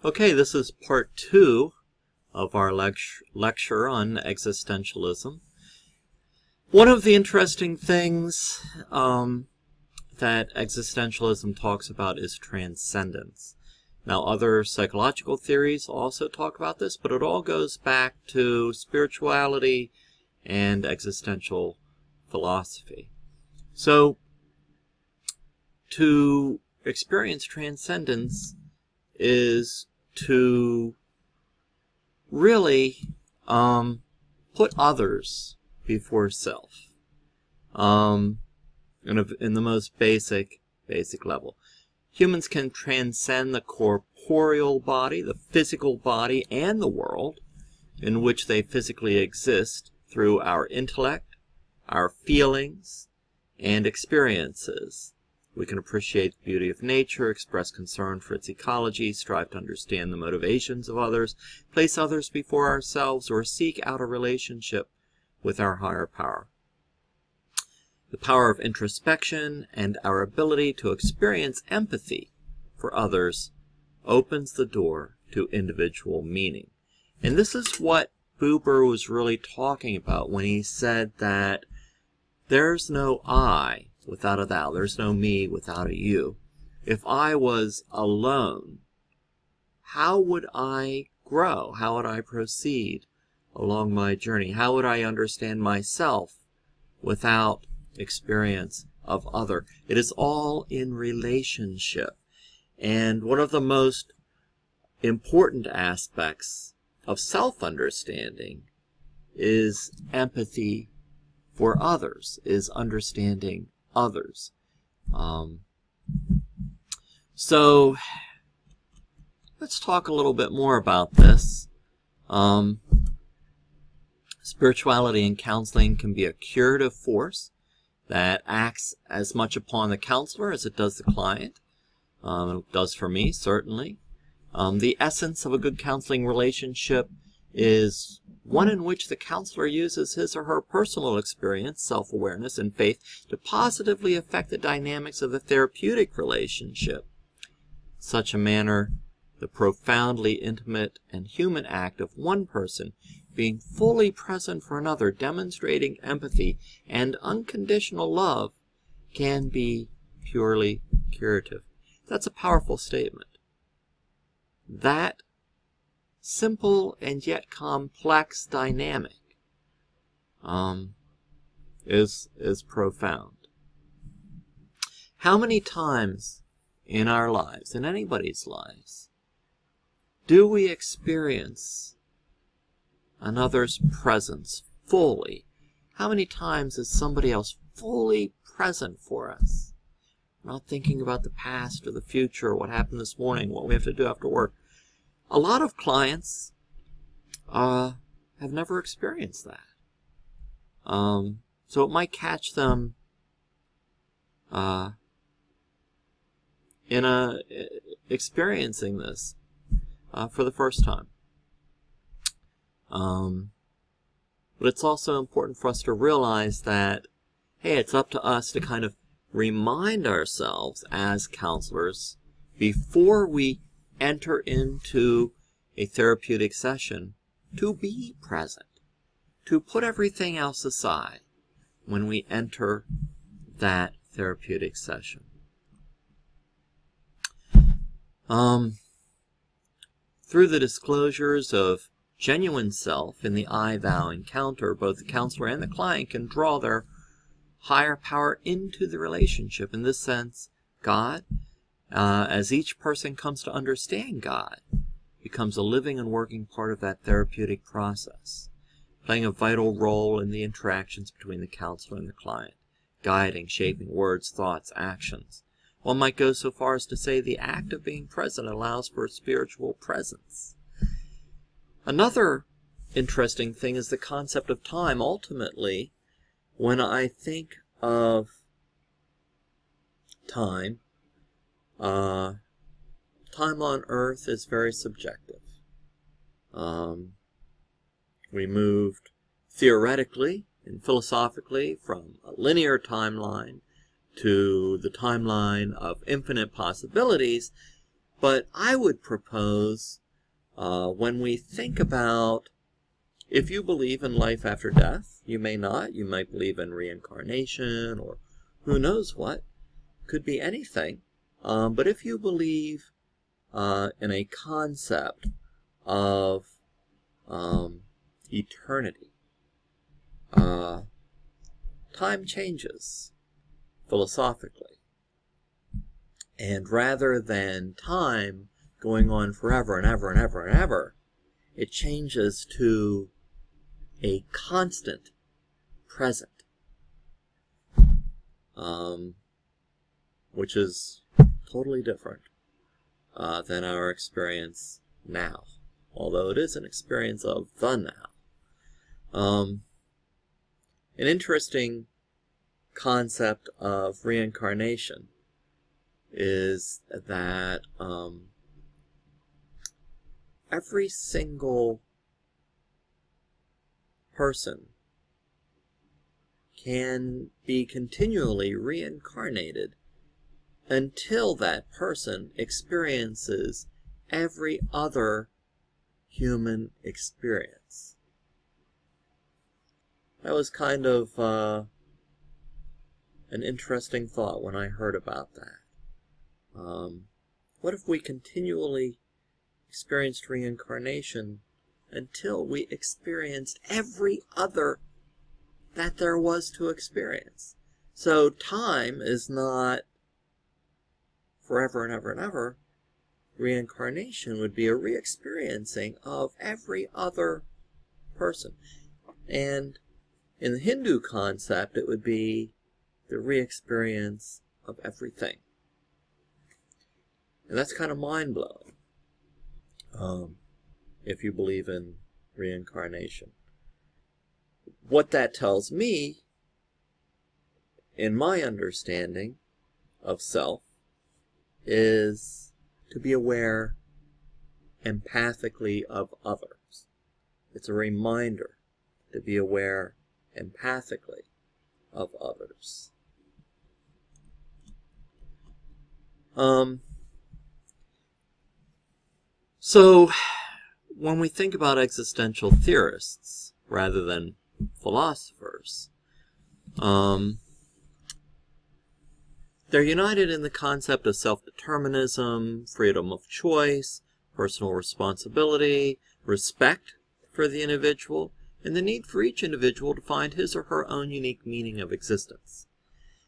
Okay, this is part 2 of our lecture on existentialism. One of the interesting things that existentialism talks about is transcendence. Now, other psychological theories also talk about this, but it all goes back to spirituality and existential philosophy. So, to experience transcendence is to really put others before self in the most basic level. Humans can transcend the corporeal body, the physical body, and the world in which they physically exist through our intellect, our feelings, and experiences. We can appreciate the beauty of nature, express concern for its ecology, strive to understand the motivations of others, place others before ourselves, or seek out a relationship with our higher power. The power of introspection and our ability to experience empathy for others opens the door to individual meaning. And this is what Buber was really talking about when he said that there's no I without a thou. There's no me without a you. If I was alone, how would I grow? How would I proceed along my journey? How would I understand myself without experience of other? It is all in relationship. And one of the most important aspects of self-understanding is empathy for others, is understanding others. So let's talk a little bit more about this. Spirituality and counseling can be a curative force that acts as much upon the counselor as it does the client. It does for me, certainly. The essence of a good counseling relationship is one in which the counselor uses his or her personal experience, self-awareness, and faith to positively affect the dynamics of the therapeutic relationship. In such a manner, the profoundly intimate and human act of one person being fully present for another, demonstrating empathy and unconditional love, can be purely curative. That's a powerful statement. That simple and yet complex dynamic is profound. How many times in our lives, in anybody's lives, do we experience another's presence fully? How many times is somebody else fully present for us? We're not thinking about the past or the future, or what happened this morning, what we have to do after work. A lot of clients have never experienced that. So it might catch them experiencing this for the first time. But it's also important for us to realize that, hey, it's up to us to kind of remind ourselves as counselors before we enter into a therapeutic session to be present, to put everything else aside when we enter that therapeutic session. Through the disclosures of genuine self in the I-thou encounter, both the counselor and the client can draw their higher power into the relationship. In this sense, God, as each person comes to understand God, becomes a living and working part of that therapeutic process, playing a vital role in the interactions between the counselor and the client, guiding, shaping words, thoughts, actions. One might go so far as to say the act of being present allows for spiritual presence. Another interesting thing is the concept of time. Ultimately, when I think of time, time on Earth is very subjective. We moved theoretically and philosophically from a linear timeline to the timeline of infinite possibilities, But I would propose, when we think about, if you believe in life after death, you may not. You might believe in reincarnation, or who knows what. Could be anything. But if you believe in a concept of eternity, time changes philosophically. And rather than time going on forever and ever and ever and ever, it changes to a constant present, which is totally different than our experience now, although it is an experience of the now. An interesting concept of reincarnation is that every single person can be continually reincarnated until that person experiences every other human experience. That was kind of an interesting thought when I heard about that. What if we continually experienced reincarnation until we experienced every other that there was to experience? So time is not forever and ever and ever. Reincarnation would be a re-experiencing of every other person. And in the Hindu concept, it would be the re-experience of everything. And that's kind of mind-blowing, if you believe in reincarnation. What that tells me, in my understanding of self, is to be aware empathically of others. It's a reminder to be aware empathically of others. So, when we think about existential theorists, rather than philosophers, they're united in the concept of self-determinism, freedom of choice, personal responsibility, respect for the individual, and the need for each individual to find his or her own unique meaning of existence.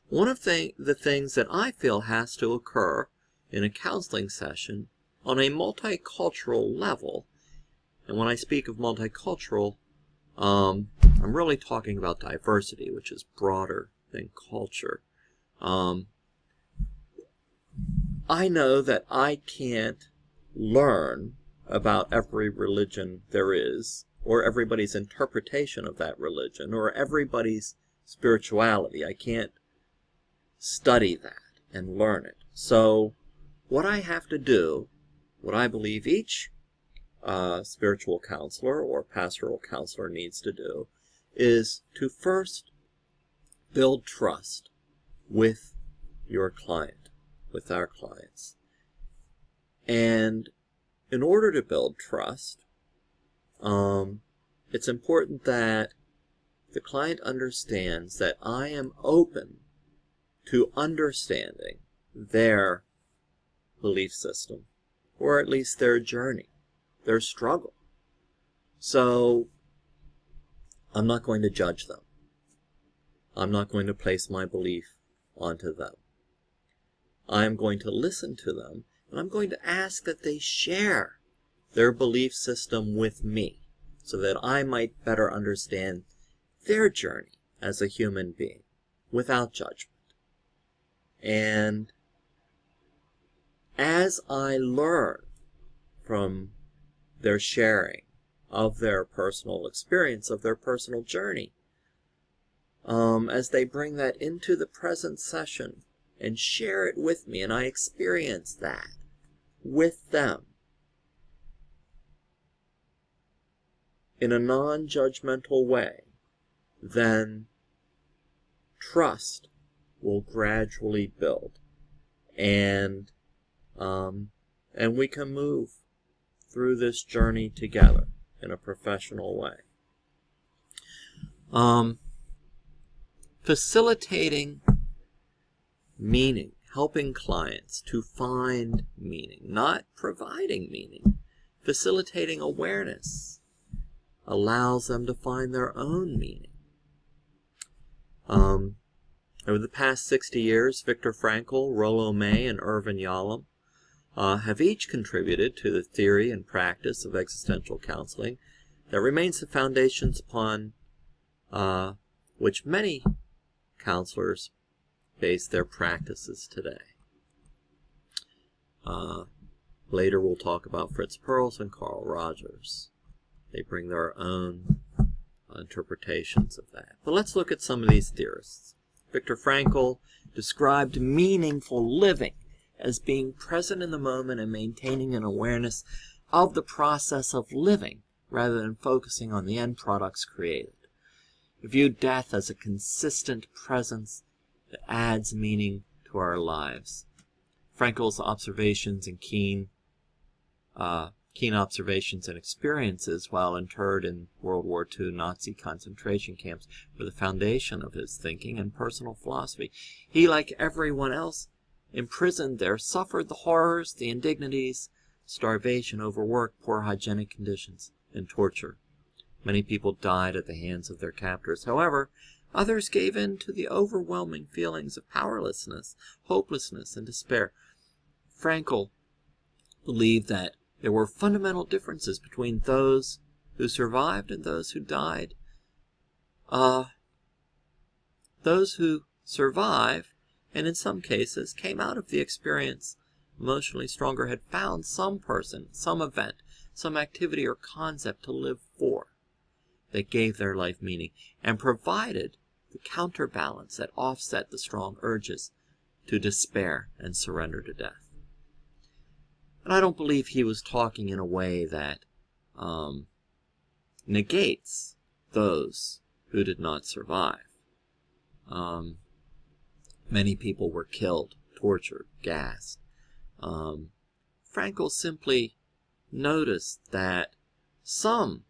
One of the things that I feel has to occur in a counseling session on a multicultural level, and when I speak of multicultural, I'm really talking about diversity, which is broader than culture. I know that I can't learn about every religion there is, or everybody's interpretation of that religion, or everybody's spirituality. I can't study that and learn it. So what I have to do, what I believe each spiritual counselor or pastoral counselor needs to do, is to first build trust with your client, with our clients. And in order to build trust, it's important that the client understands that I am open to understanding their belief system, or at least their journey, their struggle. So I'm not going to judge them. I'm not going to place my belief onto them. I'm going to listen to them, and I'm going to ask that they share their belief system with me, so that I might better understand their journey as a human being, without judgment. And as I learn from their sharing of their personal experience, of their personal journey, as they bring that into the present session and share it with me, and I experience that with them in a non-judgmental way, then trust will gradually build. And and we can move through this journey together in a professional way. Facilitating meaning, helping clients to find meaning, not providing meaning. Facilitating awareness allows them to find their own meaning. Over the past 60 years, Viktor Frankl, Rollo May, and Irvine Yellen have each contributed to the theory and practice of existential counseling that remains the foundations upon which many counselors base their practices today. Later we'll talk about Fritz Perls and Carl Rogers. They bring their own interpretations of that. But let's look at some of these theorists. Viktor Frankl described meaningful living as being present in the moment and maintaining an awareness of the process of living rather than focusing on the end products created. He viewed death as a consistent presence that adds meaning to our lives. Frankl's observations and keen observations and experiences while interred in World War II Nazi concentration camps were the foundation of his thinking and personal philosophy. He, like everyone else imprisoned there, suffered the horrors, the indignities, starvation, overwork, poor hygienic conditions, and torture. Many people died at the hands of their captors. However, others gave in to the overwhelming feelings of powerlessness, hopelessness, and despair. Frankl believed that there were fundamental differences between those who survived and those who died. Those who survived, and in some cases came out of the experience emotionally stronger, had found some person, some event, some activity or concept to live for that gave their life meaning and provided the counterbalance that offset the strong urges to despair and surrender to death. And I don't believe he was talking in a way that negates those who did not survive. Many people were killed, tortured, gassed. Frankl simply noticed that some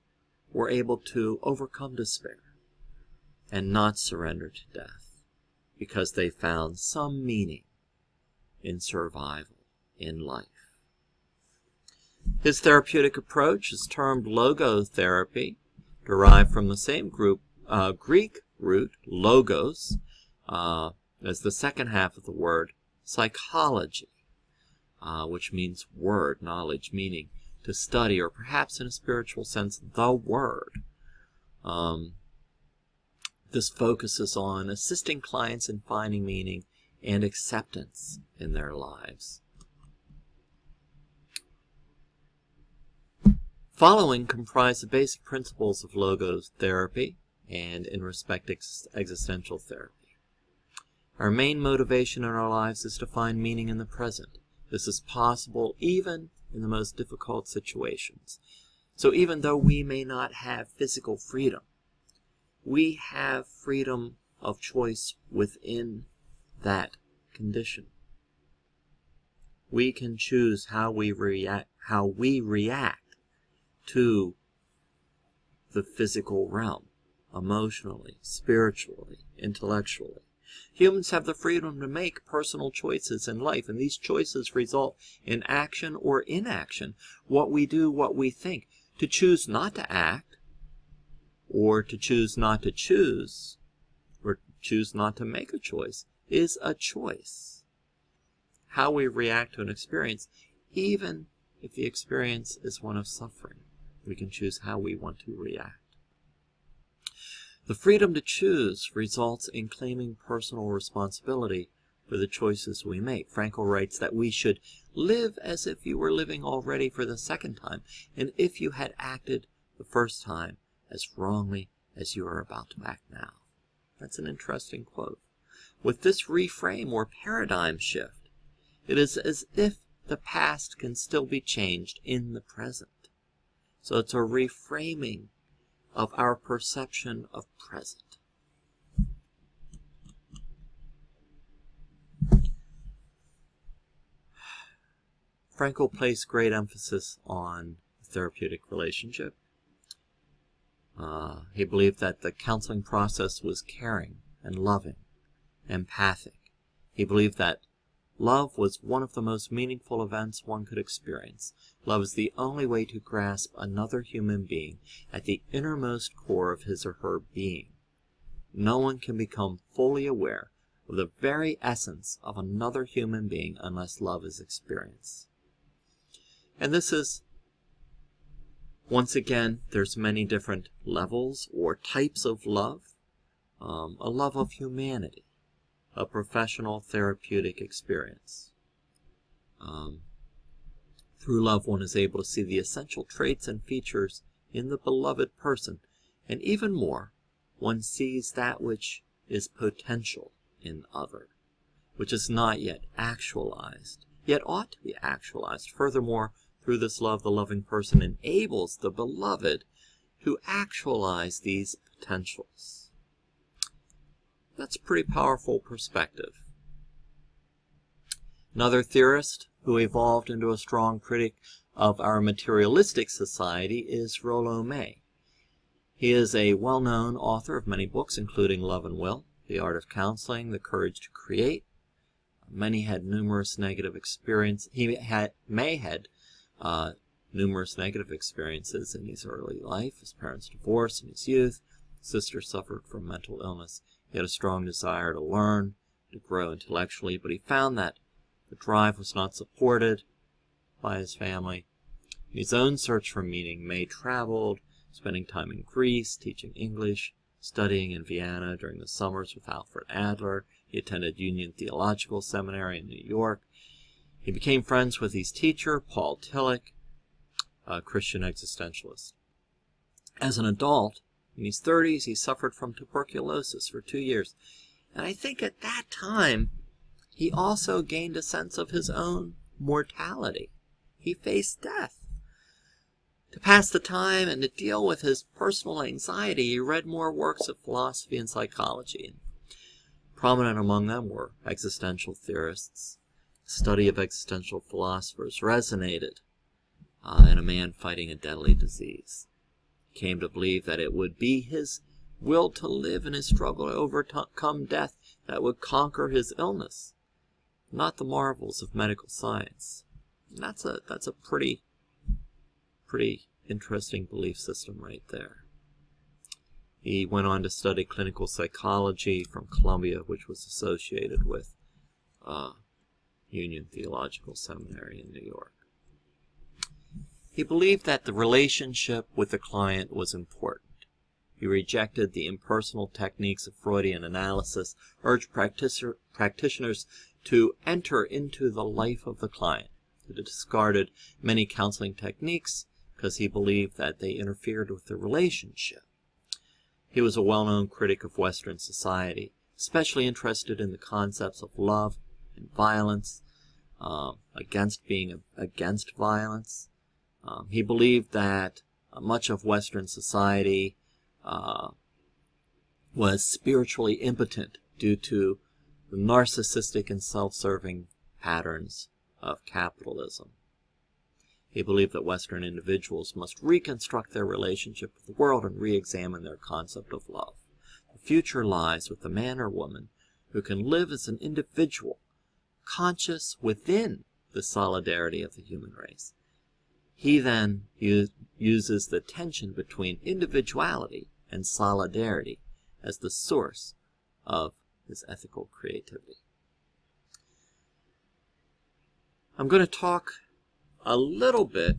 were able to overcome despair and not surrender to death because they found some meaning in survival, in life. His therapeutic approach is termed logotherapy, derived from the same Greek root, logos, as the second half of the word psychology, which means word, knowledge, meaning, to study, or perhaps in a spiritual sense, the word. This focuses on assisting clients in finding meaning and acceptance in their lives. Following comprise the basic principles of logotherapy and, in respect, existential therapy. Our main motivation in our lives is to find meaning in the present. This is possible even in the most difficult situations. So even though we may not have physical freedom, we have freedom of choice within that condition. We can choose how we react to the physical realm, emotionally, spiritually, intellectually. Humans have the freedom to make personal choices in life, and these choices result in action or inaction, what we do, what we think. To choose not to act, or to choose not to choose, or choose not to make a choice, is a choice. How we react to an experience, even if the experience is one of suffering, we can choose how we want to react. The freedom to choose results in claiming personal responsibility for the choices we make. Frankl writes that we should live as if you were living already for the second time, and if you had acted the first time as wrongly as you are about to act now. That's an interesting quote. With this reframe or paradigm shift, it is as if the past can still be changed in the present. So it's a reframing of our perception of present. Frankl placed great emphasis on the therapeutic relationship. He believed that the counseling process was caring and loving, empathic. He believed that love was one of the most meaningful events one could experience. Love is the only way to grasp another human being at the innermost core of his or her being. No one can become fully aware of the very essence of another human being unless love is experienced. And this is, once again, there's many different levels or types of love. A love of humanity, a professional therapeutic experience. Through love, one is able to see the essential traits and features in the beloved person, and even more, one sees that which is potential in the other, which is not yet actualized, yet ought to be actualized. Furthermore, through this love, the loving person enables the beloved to actualize these potentials. That's a pretty powerful perspective. Another theorist who evolved into a strong critic of our materialistic society is Rollo May. He is a well-known author of many books, including Love and Will, The Art of Counseling, The Courage to Create. May had numerous negative experiences in his early life. His parents divorced in his youth. His sister suffered from mental illness. He had a strong desire to learn, to grow intellectually, but he found that the drive was not supported by his family. In his own search for meaning, May traveled, spending time in Greece, teaching English, studying in Vienna during the summers with Alfred Adler. He attended Union Theological Seminary in New York. He became friends with his teacher, Paul Tillich, a Christian existentialist. As an adult, in his 30s, he suffered from tuberculosis for 2 years. And I think at that time, he also gained a sense of his own mortality. He faced death. To pass the time and to deal with his personal anxiety, he read more works of philosophy and psychology. Prominent among them were existential theorists. Study of existential philosophers resonated in a man fighting a deadly disease. He came to believe that it would be his will to live in his struggle to overcome death that would conquer his illness, not the marvels of medical science. And that's a pretty interesting belief system right there. He went on to study clinical psychology from Columbia, which was associated with Union Theological Seminary in New York. He believed that the relationship with the client was important. He rejected the impersonal techniques of Freudian analysis, urged practitioners to enter into the life of the client. He discarded many counseling techniques because he believed that they interfered with the relationship. He was a well-known critic of Western society, especially interested in the concepts of love and violence, being against violence. He believed that much of Western society was spiritually impotent due to the narcissistic and self-serving patterns of capitalism. He believed that Western individuals must reconstruct their relationship with the world and re-examine their concept of love. The future lies with the man or woman who can live as an individual, conscious within the solidarity of the human race. He then uses the tension between individuality and solidarity as the source of his ethical creativity. I'm going to talk a little bit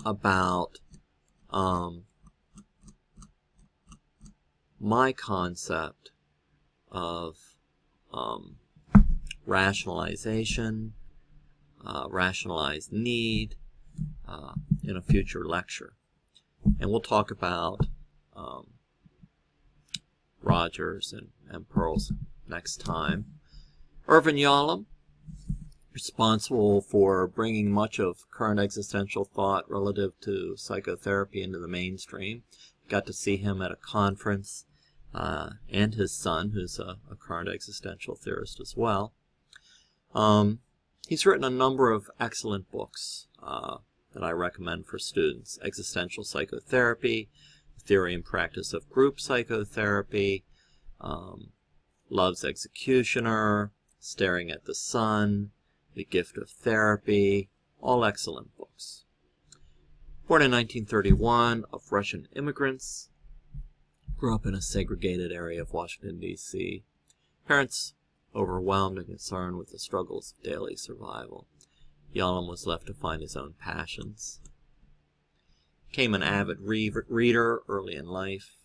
about my concept of rationalization, rationalized need, in a future lecture. And we'll talk about Rogers and Pearls next time. Irvine Yellen, responsible for bringing much of current existential thought relative to psychotherapy into the mainstream. Got to see him at a conference, and his son, who's a current existential theorist as well. He's written a number of excellent books that I recommend for students. Existential Psychotherapy, Theory and Practice of Group Psychotherapy, Love's Executioner, Staring at the Sun, The Gift of Therapy, all excellent books. Born in 1931 of Russian immigrants, grew up in a segregated area of Washington, D.C. Parents overwhelmed and concerned with the struggles of daily survival. Yellen was left to find his own passions. Became an avid reader early in life.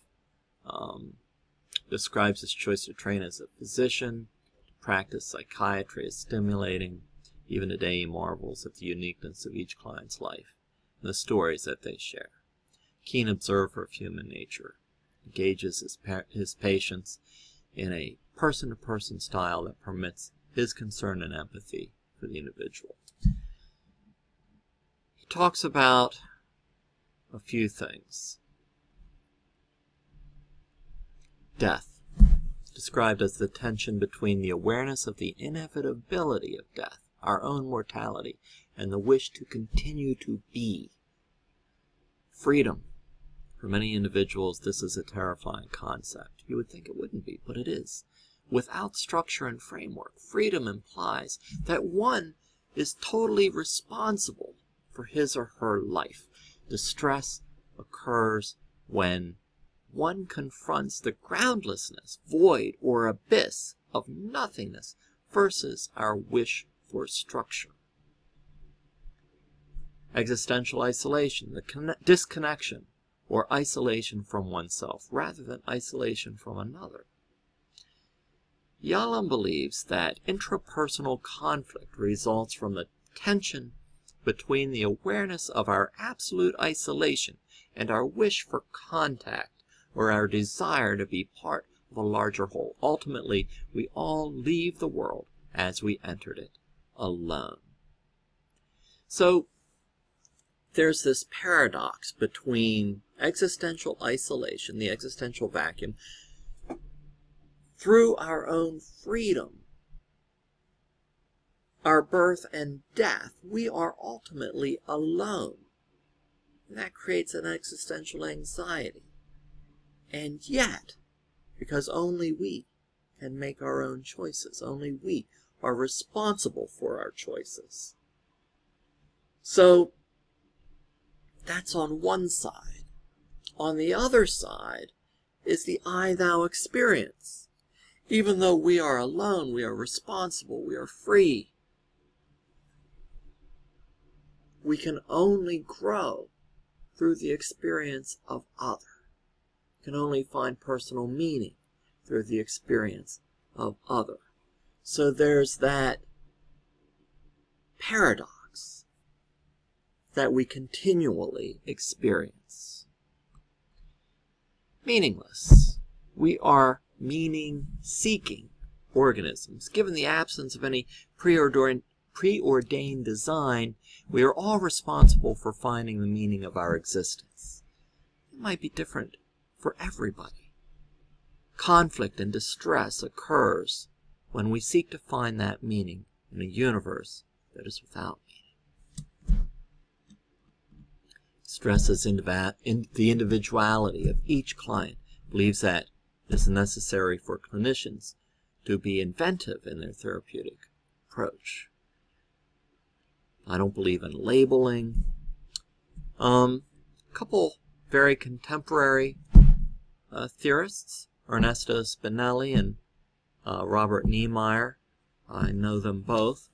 Describes his choice to train as a physician, to practice psychiatry as stimulating. Even today he marvels at the uniqueness of each client's life and the stories that they share. Keen observer of human nature. Engages his patients in a person-to-person style that permits his concern and empathy for the individual. He talks about a few things. Death, described as the tension between the awareness of the inevitability of death, our own mortality, and the wish to continue to be. Freedom. For many individuals, this is a terrifying concept. You would think it wouldn't be, but it is. Without structure and framework, freedom implies that one is totally responsible for his or her life. Distress occurs when one confronts the groundlessness, void, or abyss of nothingness versus our wish for structure. Existential isolation, the disconnection or isolation from oneself rather than isolation from another. Yellen believes that intrapersonal conflict results from the tension between the awareness of our absolute isolation and our wish for contact or our desire to be part of a larger whole. Ultimately, we all leave the world as we entered it, alone. So, there's this paradox between existential isolation, the existential vacuum, through our own freedom, our birth and death, we are ultimately alone. And that creates an existential anxiety. And yet, because only we can make our own choices, only we are responsible for our choices. So, that's on one side. On the other side is the I-thou experience. Even though we are alone, we are responsible, we are free. We can only grow through the experience of other. We can only find personal meaning through the experience of other. So there's that paradox that we continually experience. Meaningless. We are meaning-seeking organisms. Given the absence of any preordained design, we are all responsible for finding the meaning of our existence. It might be different for everybody. Conflict and distress occurs when we seek to find that meaning in a universe that is without meaning. Stresses the individuality of each client, believes that it is necessary for clinicians to be inventive in their therapeutic approach. I don't believe in labeling. A couple very contemporary theorists, Ernesto Spinelli and Robert Niemeyer. I know them both.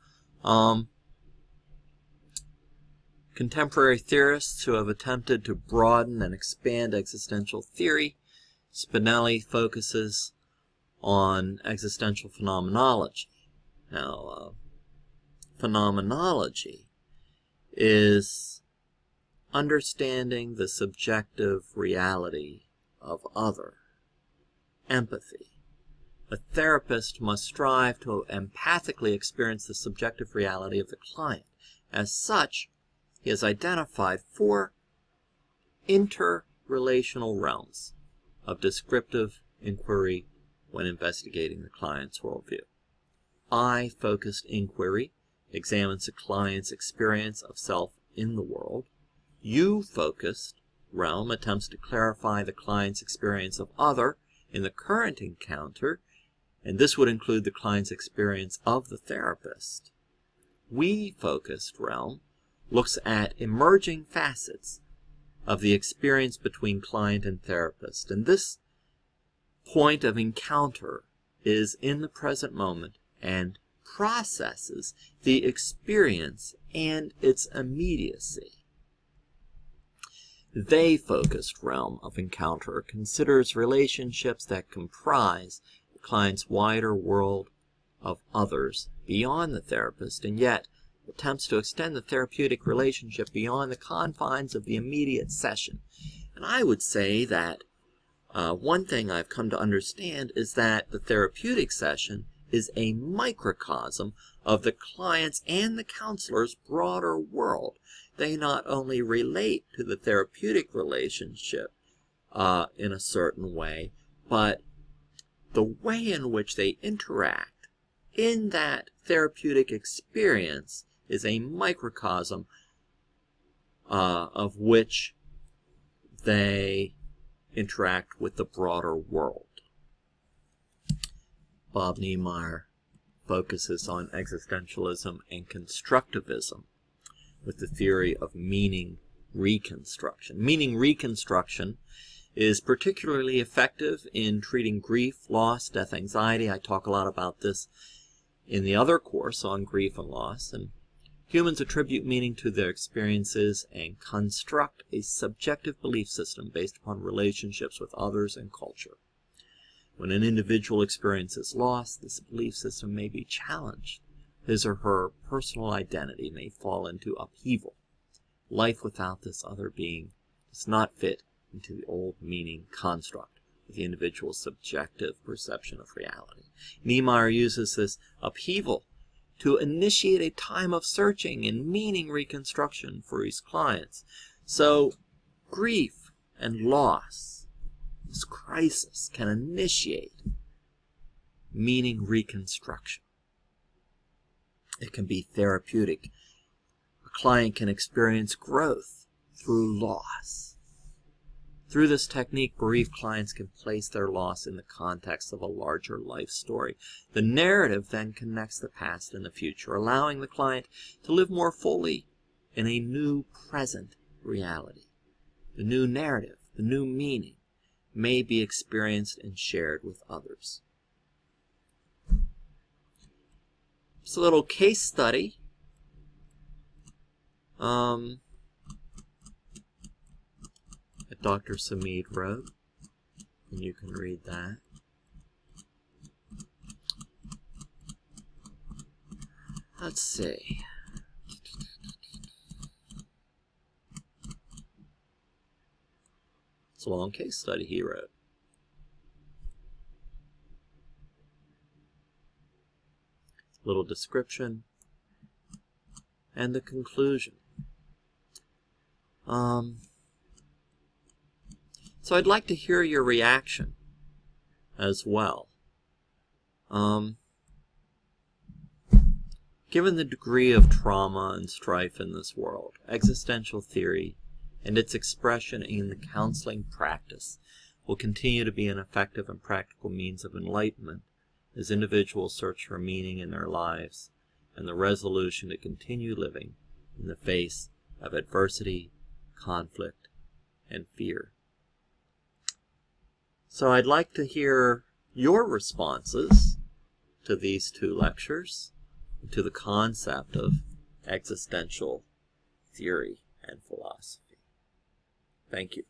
Contemporary theorists who have attempted to broaden and expand existential theory. Spinelli focuses on existential phenomenology. Now, phenomenology is understanding the subjective reality of other. Empathy. A therapist must strive to empathically experience the subjective reality of the client. As such, he has identified 4 interrelational realms of descriptive inquiry when investigating the client's worldview. I-focused inquiry examines the client's experience of self in the world. You-focused realm attempts to clarify the client's experience of other in the current encounter, and this would include the client's experience of the therapist. We-focused realm looks at emerging facets of the experience between client and therapist, and this point of encounter is in the present moment and processes the experience and its immediacy. They-focused realm of encounter considers relationships that comprise the client's wider world of others beyond the therapist, and yet attempts to extend the therapeutic relationship beyond the confines of the immediate session. And I would say that one thing I've come to understand is that the therapeutic session is a microcosm of the client's and the counselor's broader world. They not only relate to the therapeutic relationship in a certain way, but the way in which they interact in that therapeutic experience is a microcosm of which they interact with the broader world. Bob Niemeyer focuses on existentialism and constructivism with the theory of meaning reconstruction. Meaning reconstruction is particularly effective in treating grief, loss, death, anxiety. I talk a lot about this in the other course on grief and loss. And humans attribute meaning to their experiences and construct a subjective belief system based upon relationships with others and culture. When an individual experiences loss, this belief system may be challenged. His or her personal identity may fall into upheaval. Life without this other being does not fit into the old meaning construct of the individual's subjective perception of reality. Niemeyer uses this upheaval to initiate a time of searching and meaning reconstruction for his clients. So grief and loss, this crisis, can initiate meaning reconstruction. It can be therapeutic. A client can experience growth through loss. Through this technique, bereaved clients can place their loss in the context of a larger life story. The narrative then connects the past and the future, allowing the client to live more fully in a new present reality. The new narrative, the new meaning, may be experienced and shared with others. It's a little case study. That Dr. Samid wrote, and you can read that. Let's see. It's a long case study he wrote. Little description and the conclusion. So I'd like to hear your reaction as well. Given the degree of trauma and strife in this world, existential theory and its expression in the counseling practice will continue to be an effective and practical means of enlightenment as individuals search for meaning in their lives and the resolution to continue living in the face of adversity, conflict, and fear. So I'd like to hear your responses to these two lectures, to the concept of existential theory and philosophy. Thank you.